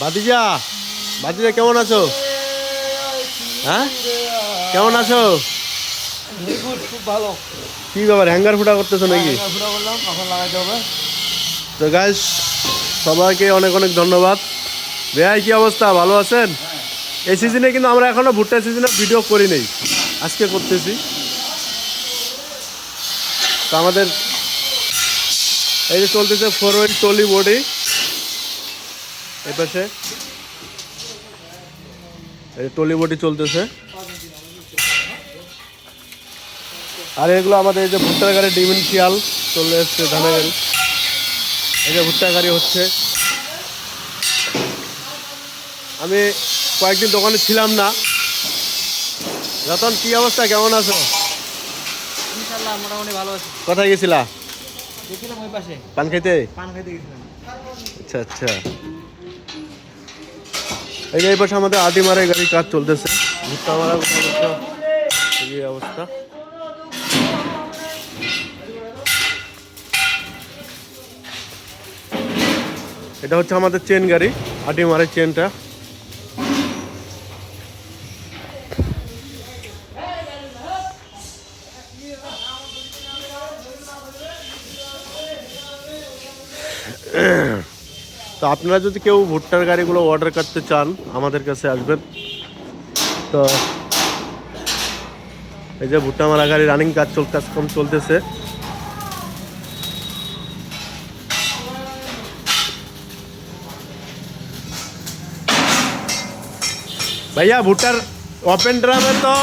ভাতিজা ভাতিজা কেমন আছো? হ্যাঁ কেমন আছো? খুব ভালো। কি ব্যাপার হ্যাঙ্গার ফুটা করতেছো নাকি? ফুটা করলাম, এখন লাগাইতে হবে। তো গাইস সবাইকে অনেক অনেক ধন্যবাদ। ভাই কি অবস্থা, ভালো আছেন? এই সিজনে কিন্তু আমরা এখনো ভুট্টা সিজনে ভিডিও করি নেই, আজকে করতেছি। তো আমাদের এই যে চলতেছে 4 হুইল টলি বডি, এই পাশে এই টলি বডি চলতেছে। আর এগুলো আমাদের এই যে ভুট্টার গাড়ি ডিমেনশিয়াল চলে এসছে, ধানের গাড়ি। এই যে ভুট্টা গাড়ি হচ্ছে। আমি কয়েকদিন দোকানে ছিলাম না। রতন কি অবস্থা, কেমন আছো? ইনশাআল্লাহ মোটামুটি ভালো আছি। কোথায় গেছিলা? গেছিলাম ওই পাশে পান খাইতে? পান খাইতে গেছিলাম। আচ্ছা আচ্ছা। এই যে এই পাশে আমাদের আটি মারাই গাড়ির কাজ চলতেছে। ভুট্টা মারা এই অবস্থা। এটা হচ্ছে আমাদের চেন গাড়ি, আটি মারের চেনটা। তো আপনারা যদি কেউ ভুট্টার গাড়িগুলো অর্ডার করতে চান আমাদের কাছে আসবেন। তো এই যে ভুট্টা মারা গাড়ি রানিং কাজ চলতেছে। ভাইয়া ভুট্টার ওপেন ড্রামে তো